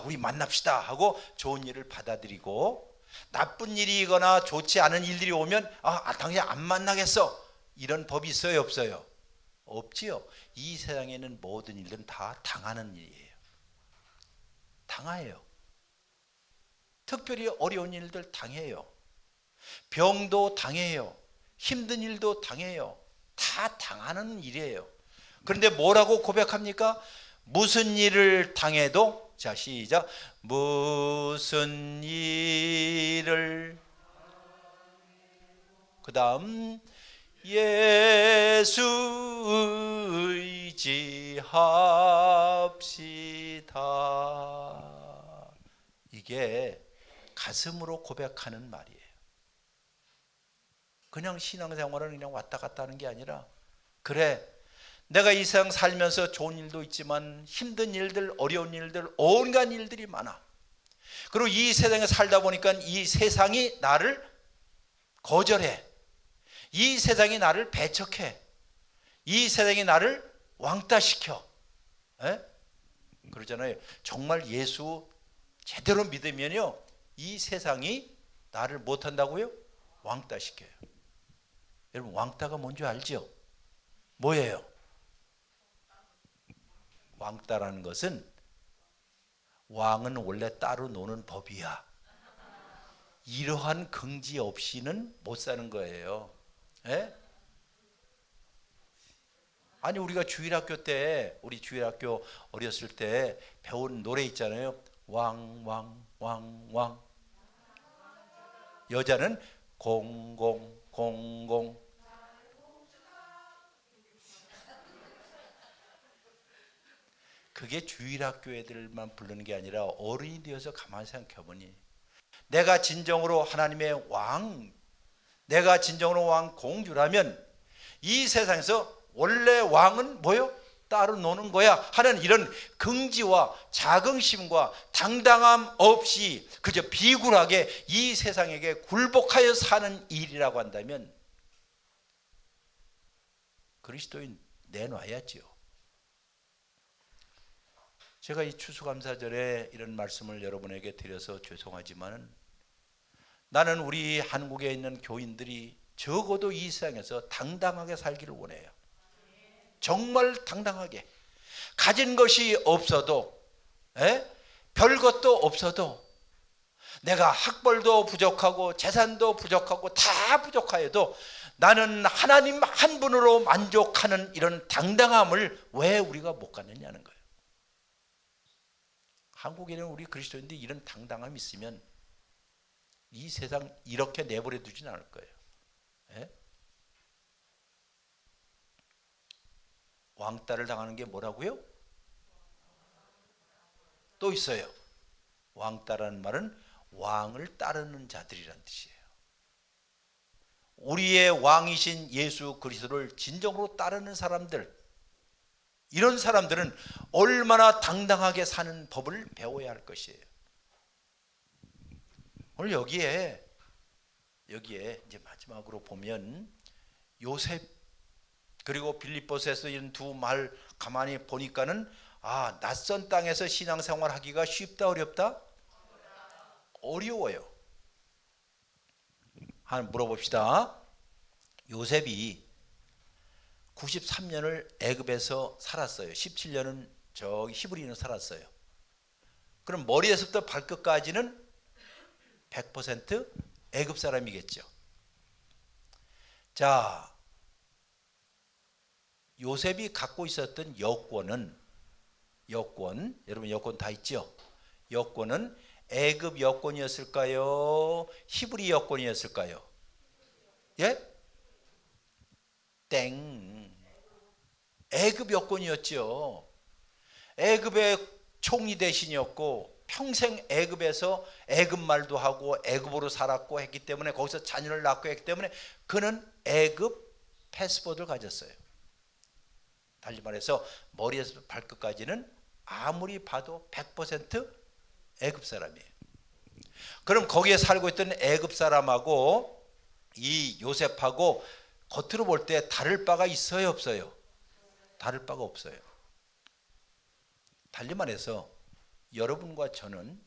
S1: 우리 만납시다 하고 좋은 일을 받아들이고, 나쁜 일이거나 좋지 않은 일들이 오면 당신 안 만나겠어, 이런 법이 있어요 없어요? 없지요. 이 세상에 있는 모든 일들은 다 당하는 일이에요. 당해요. 특별히 어려운 일들 당해요. 병도 당해요. 힘든 일도 당해요. 다 당하는 일이에요. 그런데 뭐라고 고백합니까? 무슨 일을 당해도, 자 시작, 무슨 일을, 그 다음 예수 의지합시다. 이게 가슴으로 고백하는 말이에요. 그냥 신앙생활은 그냥 왔다 갔다 하는 게 아니라, 그래 내가 이 세상 살면서 좋은 일도 있지만 힘든 일들, 어려운 일들, 온갖 일들이 많아. 그리고 이 세상에 살다 보니까 이 세상이 나를 거절해. 이 세상이 나를 배척해. 이 세상이 나를 왕따시켜. 그러잖아요. 정말 예수 제대로 믿으면요, 이 세상이 나를 못한다고요? 왕따시켜요. 여러분 왕따가 뭔지 알죠? 뭐예요? 왕따라는 것은, 왕은 원래 따로 노는 법이야. 이러한 긍지 없이는 못 사는 거예요. 아니 우리가 주일학교 때, 우리 주일학교 어렸을 때 배운 노래 있잖아요. 왕. 여자는 공공. 그게 주일학교 애들만 부르는 게 아니라 어른이 되어서 가만히 생각해 보니 내가 진정으로 하나님의 왕, 내가 진정으로 왕 공주라면 이 세상에서 원래 왕은 뭐요? 따로 노는 거야 하는 이런 긍지와 자긍심과 당당함 없이 그저 비굴하게 이 세상에게 굴복하여 사는 일이라고 한다면 그리스도인 내놔야지요. 제가 이 추수감사절에 이런 말씀을 여러분에게 드려서 죄송하지만 나는 우리 한국에 있는 교인들이 적어도 이 세상에서 당당하게 살기를 원해요. 정말 당당하게 가진 것이 없어도 별것도 없어도 내가 학벌도 부족하고 재산도 부족하고 다 부족하여도 나는 하나님 한 분으로 만족하는 이런 당당함을 왜 우리가 못 갖느냐는 거예요. 한국에는 우리 그리스도인들이 이런 당당함이 있으면 이 세상 이렇게 내버려 두진 않을 거예요. 왕따를 당하는 게 뭐라고요? 또 있어요. 왕따라는 말은 왕을 따르는 자들이란 뜻이에요. 우리의 왕이신 예수 그리스도를 진정으로 따르는 사람들, 이런 사람들은 얼마나 당당하게 사는 법을 배워야 할 것이에요. 오늘 여기에 이제 마지막으로 보면 요셉 그리고 빌립보서에서 이런 두 말 가만히 보니까는 낯선 땅에서 신앙생활 하기가 쉽다 어렵다? 어려워요. 한번 물어봅시다. 요셉이 93년을 애굽에서 살았어요. 17년은 저기 히브리인으로 살았어요. 그럼 머리에서부터 발끝까지는 100% 애굽 사람이겠죠. 자, 요셉이 갖고 있었던 여권은 여러분 여권 다 있죠? 여권은 애굽 여권이었을까요? 히브리 여권이었을까요? 예? 땡. 애굽 여권이었죠. 애굽의 총리 대신이었고 평생 애굽에서 애굽 말도 하고 애굽으로 살았고 했기 때문에 거기서 자녀를 낳고 했기 때문에 그는 애굽 패스포드를 가졌어요. 달리 말해서 머리에서 발끝까지는 아무리 봐도 100% 애굽 사람이에요. 그럼 거기에 살고 있던 애굽 사람하고 이 요셉하고 겉으로 볼 때 다를 바가 있어요 없어요? 다를 바가 없어요. 달리 말해서 여러분과 저는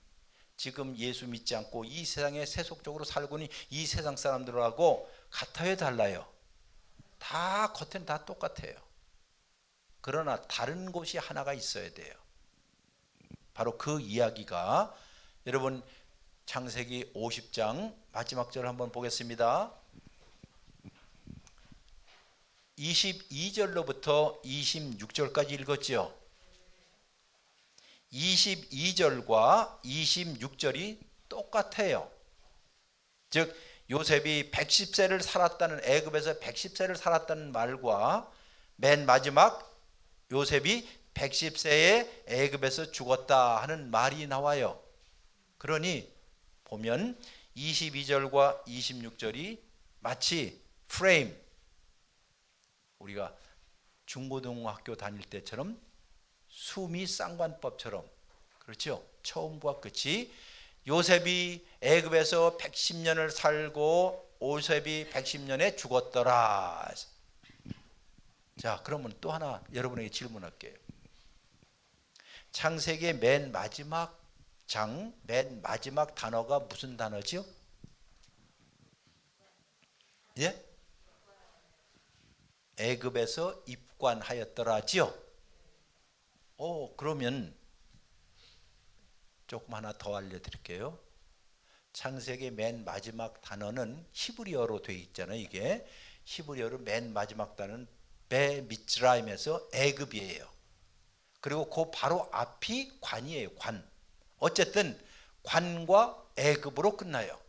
S1: 지금 예수 믿지 않고 이 세상에 세속적으로 살고 있는 이 세상 사람들하고 같아요 달라요? 다 겉에는 다 똑같아요. 그러나 다른 곳이 하나가 있어야 돼요. 바로 그 이야기가 여러분 창세기 50장 마지막 절 한번 보겠습니다. 22절로부터 26절까지 읽었죠. 22절과 26절이 똑같아요. 즉 요셉이 110세를 살았다는 애굽에서 110세를 살았다는 말과 맨 마지막 요셉이 110세에 애굽에서 죽었다 하는 말이 나와요. 그러니 보면 22절과 26절이 마치 프레임, 우리가 중고등학교 다닐 때처럼 수미 쌍관법처럼, 그렇죠? 처음과 끝이 요셉이 애굽에서 110년을 살고 요셉이 110년에 죽었더라. 자, 그러면 또 하나 여러분에게 질문할게요. 창세기의 맨 마지막 장, 맨 마지막 단어가 무슨 단어죠? 예? 애굽에서 입관하였더라지요. 그러면 조금 하나 더 알려드릴게요. 창세기 맨 마지막 단어는 히브리어로 되어 있잖아요. 이게 히브리어로 맨 마지막 단어는 베미츠라임에서 애굽이에요. 그리고 그 바로 앞이 관이에요. 관. 어쨌든 관과 애굽으로 끝나요.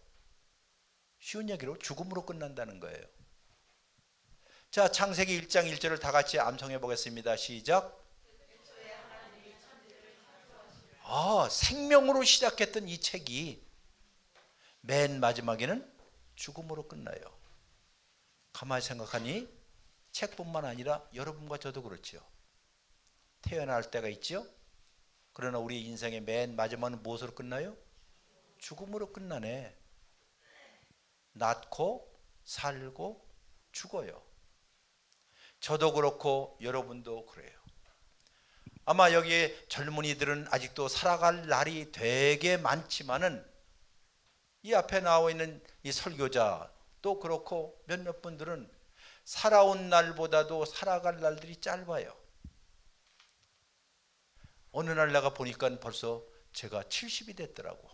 S1: 쉬운 얘기로 죽음으로 끝난다는 거예요. 자, 창세기 1장 1절을 다 같이 암송해 보겠습니다. 시작. 생명으로 시작했던 이 책이 맨 마지막에는 죽음으로 끝나요. 가만히 생각하니 책뿐만 아니라 여러분과 저도 그렇죠. 태어날 때가 있죠. 그러나 우리 인생의 맨 마지막은 무엇으로 끝나요? 죽음으로 끝나네. 낳고 살고 죽어요. 저도 그렇고 여러분도 그래요. 아마 여기에 젊은이들은 아직도 살아갈 날이 되게 많지만은 이 앞에 나와 있는 이 설교자도 그렇고 몇몇 분들은 살아온 날보다도 살아갈 날들이 짧아요. 어느 날 내가 보니까 벌써 제가 70이 됐더라고.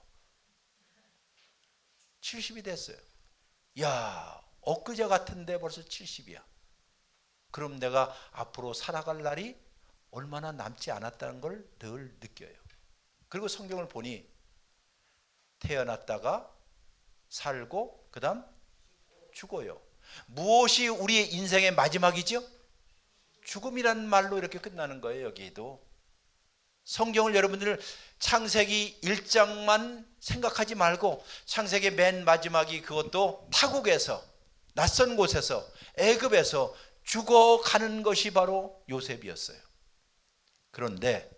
S1: 70이 됐어요. 야, 엊그제 같은데 벌써 70이야. 그럼 내가 앞으로 살아갈 날이 얼마나 남지 않았다는 걸 늘 느껴요. 그리고 성경을 보니 태어났다가 살고 그 다음 죽어요. 무엇이 우리의 인생의 마지막이죠? 죽음이란 말로 이렇게 끝나는 거예요. 여기에도 성경을 여러분들 창세기 1장만 생각하지 말고 창세기 맨 마지막이 그것도 타국에서 낯선 곳에서 애굽에서 죽어가는 것이 바로 요셉이었어요. 그런데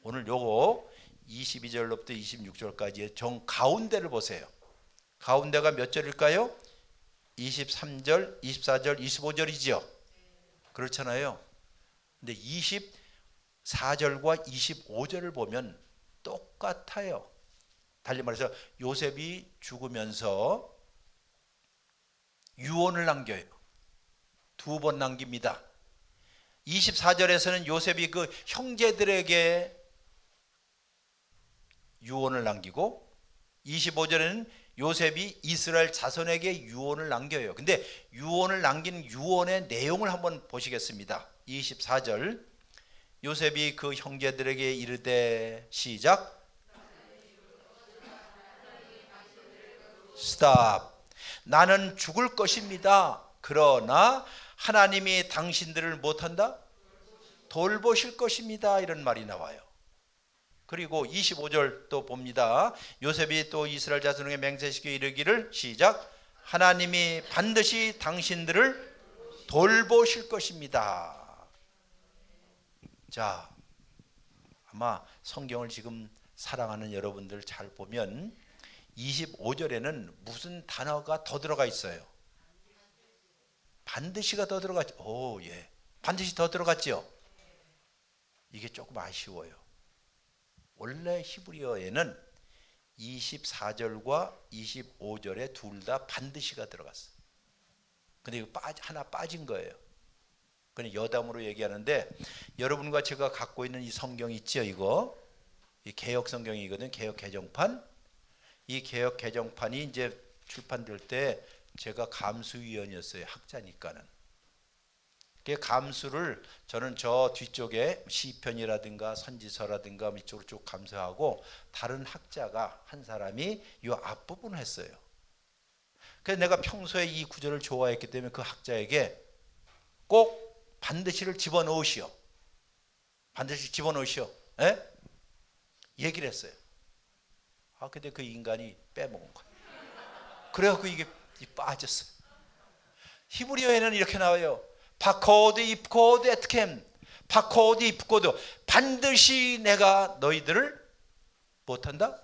S1: 오늘 요거 22절로부터 26절까지의 정 가운데를 보세요. 가운데가 몇 절일까요? 23절, 24절, 25절이죠. 그렇잖아요. 근데 24절과 25절을 보면 똑같아요. 달리 말해서 요셉이 죽으면서 유언을 남겨요. 2번 남깁니다. 24절에서는 요셉이 그 형제들에게 유언을 남기고 25절에는 요셉이 이스라엘 자손에게 유언을 남겨요. 근데 유언을 남긴 유언의 내용을 한번 보시겠습니다. 24절 요셉이 그 형제들에게 이르되 시작 스탑 나는 죽을 것입니다. 그러나 하나님이 당신들을 못한다? 돌보실 것입니다. 이런 말이 나와요. 그리고 25절 또 봅니다. 요셉이 또 이스라엘 자손에게 맹세시켜 이르기를 시작 하나님이 반드시 당신들을 돌보실 것입니다. 자, 아마 성경을 지금 사랑하는 여러분들 잘 보면 25절에는 무슨 단어가 더 들어가 있어요? 반드시가 더 들어갔죠. 오, 예. 반드시 더 들어갔죠. 이게 조금 아쉬워요. 원래 히브리어에는 24절과 25절에 둘 다 반드시가 들어갔어요. 근데 이거 하나 빠진 거예요. 그냥 여담으로 얘기하는데 여러분과 제가 갖고 있는 이 성경 있죠, 이거. 이 개역 성경이거든, 개역 개정판. 이 개역 개정판이 이제 출판될 때 제가 감수위원이었어요. 학자니까는. 그 감수를 저는 저 뒤쪽에 시편이라든가 선지서라든가 이쪽으로 쭉 감수하고 다른 학자가 한 사람이 이 앞부분을 했어요. 그래서 내가 평소에 이 구절을 좋아했기 때문에 그 학자에게 꼭 반드시를 집어넣으시오. 반드시 집어넣으시오. 에? 얘기를 했어요. 근데 그 인간이 빼먹은 거예요. 그래갖고 이게 빠졌어요. 히브리어에는 이렇게 나와요. 바코드 입코드 에트캠 바코드 입코드 반드시 내가 너희들을 못한다?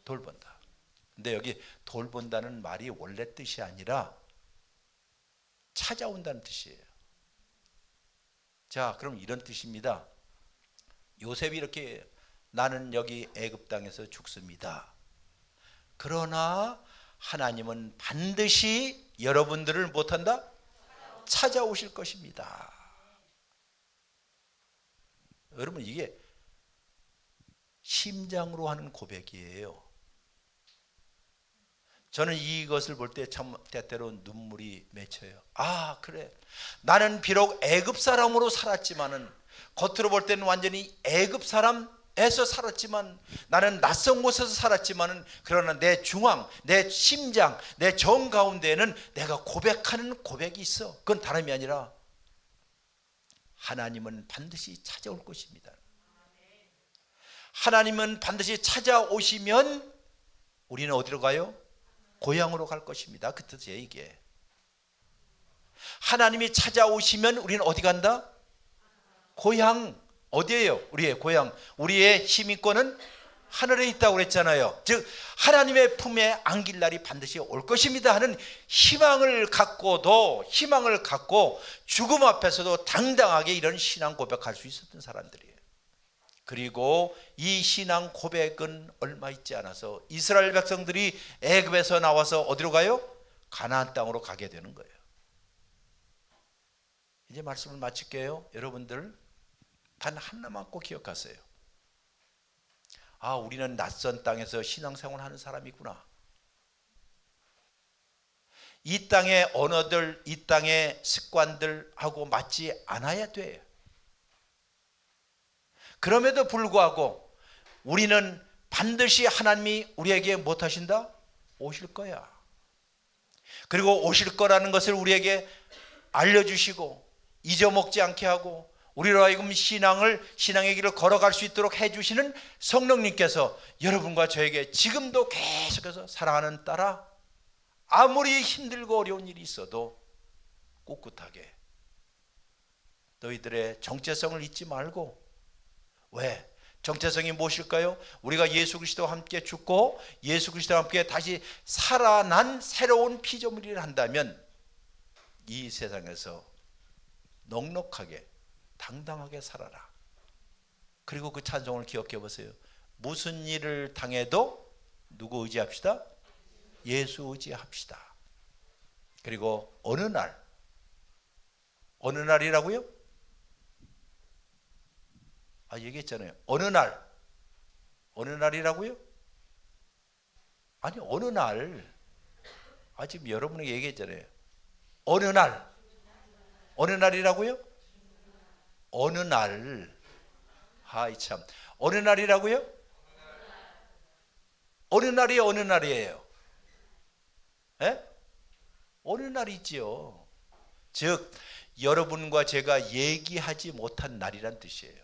S1: 돌본다. 근데 여기 돌본다는 말이 원래 뜻이 아니라 찾아온다는 뜻이에요. 자, 그럼 이런 뜻입니다. 요셉이 이렇게 나는 여기 애굽 땅에서 죽습니다. 그러나 하나님은 반드시 여러분들을 못한다? 찾아오실 것입니다. 여러분 이게 심장으로 하는 고백이에요. 저는 이것을 볼 때 참 때때로 눈물이 맺혀요. 그래. 나는 비록 애굽 사람으로 살았지만은 겉으로 볼 때는 완전히 애굽 사람에서 살았지만 나는 낯선 곳에서 살았지만은 그러나 내 중앙, 내 심장, 내 정 가운데에는 내가 고백하는 고백이 있어. 그건 다름이 아니라 하나님은 반드시 찾아올 것입니다. 하나님은 반드시 찾아오시면 우리는 어디로 가요? 고향으로 갈 것입니다. 그 뜻이에요 이게. 하나님이 찾아오시면 우리는 어디 간다? 고향. 어디예요? 우리의 고향. 우리의 시민권은 하늘에 있다고 그랬잖아요. 즉 하나님의 품에 안길 날이 반드시 올 것입니다 하는 희망을 갖고 죽음 앞에서도 당당하게 이런 신앙 고백할 수 있었던 사람들이에요. 그리고 이 신앙 고백은 얼마 있지 않아서 이스라엘 백성들이 애굽에서 나와서 어디로 가요? 가나안 땅으로 가게 되는 거예요. 이제 말씀을 마칠게요. 여러분들 단 하나만 꼭 기억하세요. 아, 우리는 낯선 땅에서 신앙생활을 하는 사람이구나. 이 땅의 언어들, 이 땅의 습관들하고 맞지 않아야 돼요. 그럼에도 불구하고 우리는 반드시 하나님이 우리에게 못하신다? 오실 거야. 그리고 오실 거라는 것을 우리에게 알려주시고 잊어먹지 않게 하고 우리로 하여금 신앙의 길을 걸어갈 수 있도록 해주시는 성령님께서 여러분과 저에게 지금도 계속해서 사랑하는 딸아, 아무리 힘들고 어려운 일이 있어도 꿋꿋하게 너희들의 정체성을 잊지 말고. 왜? 정체성이 무엇일까요? 우리가 예수 그리스도와 함께 죽고 예수 그리스도와 함께 다시 살아난 새로운 피조물이라 한다면 이 세상에서 넉넉하게 당당하게 살아라. 그리고 그 찬송을 기억해 보세요. 무슨 일을 당해도 누구 의지합시다? 예수 의지합시다. 그리고 어느 날이라고요? 얘기했잖아요. 어느 날이라고요? 아니 어느 날. 지금 여러분에게 얘기했잖아요. 어느 날이라고요? 어느 날. 참. 어느 날이라고요? 어느 날이 어느 날이에요? 어느 날이지요. 즉 여러분과 제가 얘기하지 못한 날이란 뜻이에요.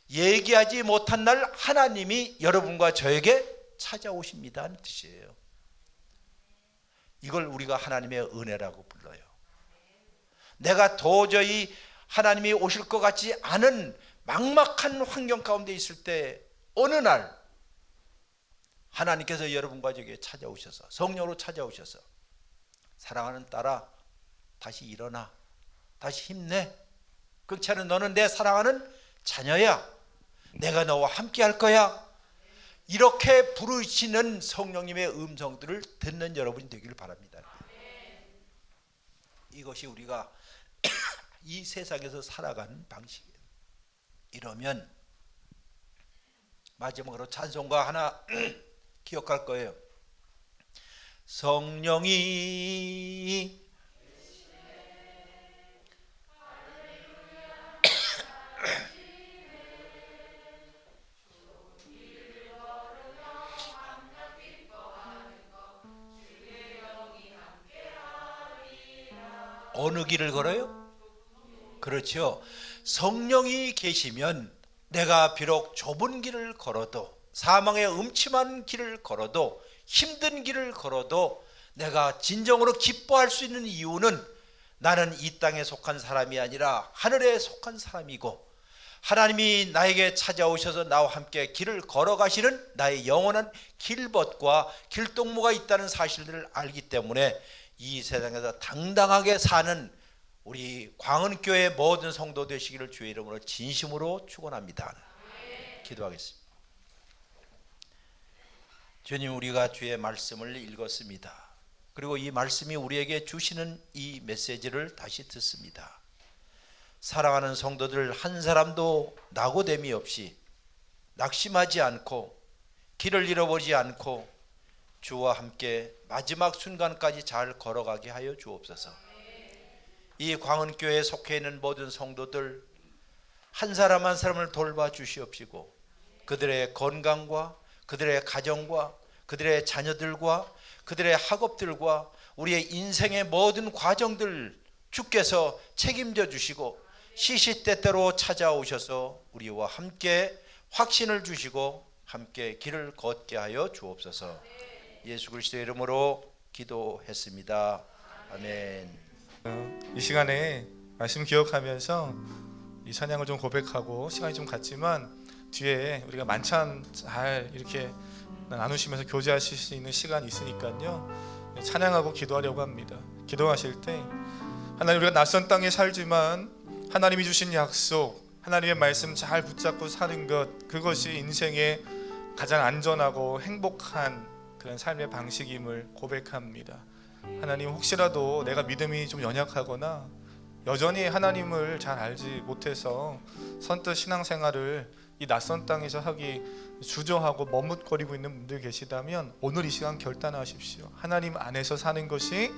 S1: 얘기하지 못한 날 하나님이 여러분과 저에게 찾아오십니다 하는 뜻이에요. 이걸 우리가 하나님의 은혜라고 불러요. 내가 도저히 하나님이 오실 것 같지 않은 막막한 환경 가운데 있을 때 어느 날 하나님께서 여러분과 저에게 찾아오셔서 성령으로 찾아오셔서 사랑하는 딸아 다시 일어나, 다시 힘내. 그렇지 않은 너는 내 사랑하는 자녀야. 내가 너와 함께 할 거야. 이렇게 부르시는 성령님의 음성들을 듣는 여러분이 되기를 바랍니다. 이것이 우리가 이 세상에서 살아가는 방식이에요. 이러면 마지막으로 찬송가 하나 기억할 거예요. 성령이 어느 길을 걸어요? 그렇죠. 성령이 계시면 내가 비록 좁은 길을 걸어도, 사망의 음침한 길을 걸어도, 힘든 길을 걸어도 내가 진정으로 기뻐할 수 있는 이유는 나는 이 땅에 속한 사람이 아니라 하늘에 속한 사람이고 하나님이 나에게 찾아오셔서 나와 함께 길을 걸어가시는 나의 영원한 길벗과 길동무가 있다는 사실을 알기 때문에 이 세상에서 당당하게 사는 우리 광은교회 모든 성도 되시기를 주의 이름으로 진심으로 축원합니다. 기도하겠습니다. 주님, 우리가 주의 말씀을 읽었습니다. 그리고 이 말씀이 우리에게 주시는 이 메시지를 다시 듣습니다. 사랑하는 성도들 한 사람도 낙오됨이 없이 낙심하지 않고 길을 잃어버리지 않고 주와 함께 마지막 순간까지 잘 걸어가게 하여 주옵소서. 이 광은교회에 속해 있는 모든 성도들 한 사람 한 사람을 돌봐 주시옵시고 그들의 건강과 그들의 가정과 그들의 자녀들과 그들의 학업들과 우리의 인생의 모든 과정들 주께서 책임져 주시고 시시때때로 찾아오셔서 우리와 함께 확신을 주시고 함께 길을 걷게 하여 주옵소서. 예수 그리스도의 이름으로 기도했습니다. 아멘.
S2: 이 시간에 말씀 기억하면서 이 찬양을 좀 고백하고 시간이 좀 갔지만 뒤에 우리가 만찬 잘 이렇게 나누시면서 교제하실 수 있는 시간이 있으니까요, 찬양하고 기도하려고 합니다. 기도하실 때 하나님, 우리가 낯선 땅에 살지만 하나님이 주신 약속, 하나님의 말씀 잘 붙잡고 사는 것, 그것이 인생의 가장 안전하고 행복한 그런 삶의 방식임을 고백합니다. 하나님, 혹시라도 내가 믿음이 좀 연약하거나 여전히 하나님을 잘 알지 못해서 선뜻 신앙생활을 이 낯선 땅에서 하기 주저하고 머뭇거리고 있는 분들 계시다면 오늘 이 시간 결단하십시오. 하나님 안에서 사는 것이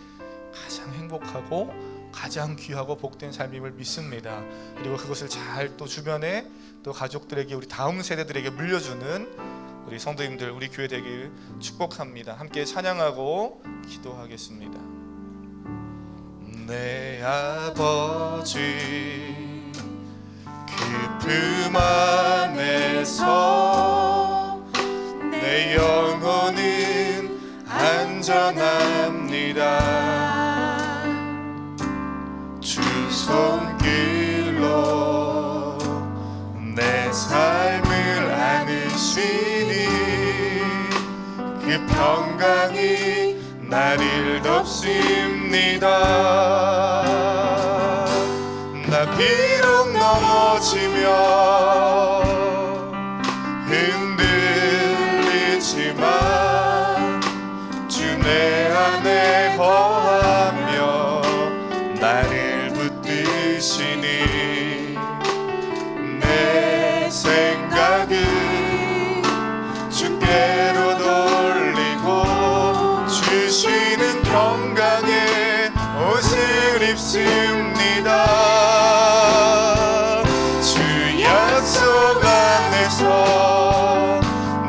S2: 가장 행복하고 가장 귀하고 복된 삶임을 믿습니다. 그리고 그것을 잘 또 주변에 또 가족들에게, 우리 다음 세대들에게 물려주는 우리 성도님들, 우리 교회 되길 축복합니다. 함께 찬양하고 기도하겠습니다. 내 아버지 그 품 안에서 내 영혼은 안전합니다. 주 손길로 내 삶을 안으시니 그 평강이 나를 덮습니다. 나 비록 넘어지며 흔들리지만 주 내 안에 거하며 나를 붙드시니 내 생각을 주께로 돌리고 주시는 평강의 옷을 입습니다. 주 약속 안에서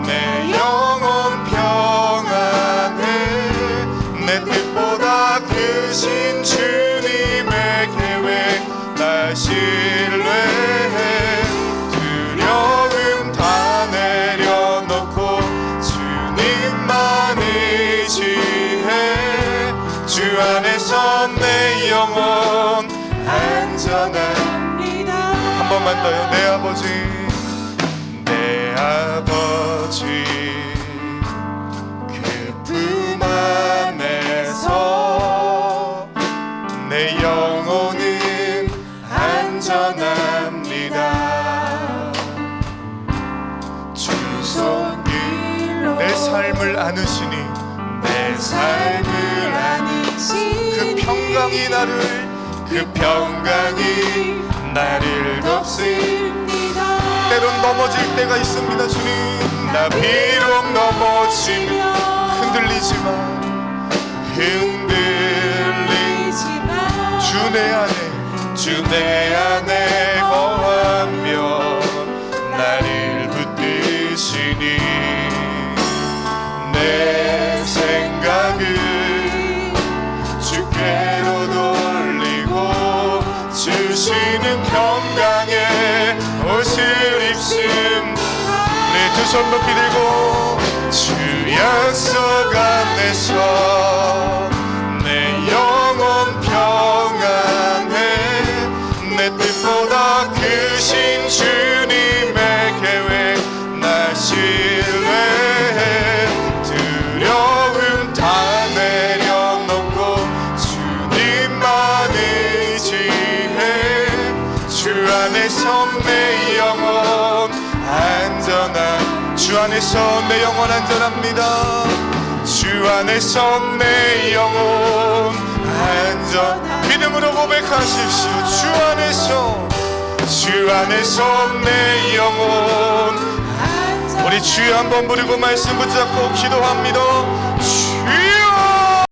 S2: 내 영혼 평안해. 내 뜻보다 크신 주님의 계획 나 신뢰해. 두려움 다 내려놓고 주님만 의지해. 주 안에서 내 영혼 안전합니다. 한 번만 더요. 내 아버지, 내 아버지 그 품 안에서 내 영혼은 안전합니다. 주 손길로 내 삶을 안으시니 내 삶을 안으시니 그 평강이 나를 덮습니다. 때론 넘어질 때가 있습니다. 주님, 나 비록 넘어지며 흔들리지만 주 내 안에 거하며 나를 붙드시니 내 생각을 주께로 돌리고 주시는 평강의 옷을 입습니다. 네, 두 손 높이 들고 주 약속 안에서 내 영혼 평안해. 내 뜻보다 크신 주님의 계획 날 신뢰해. 두려움 다 내려놓고 주님만 의지해. 주 안에서 내 영혼 안전한. 주 안에서 내 영혼 안전합니다. 주 안에서 내 영혼 안전. 믿음으로 고백하십시오. 주 안에서 내 영혼. 우리 주여 한번 부르고 말씀 붙잡고 기도합니다. 주여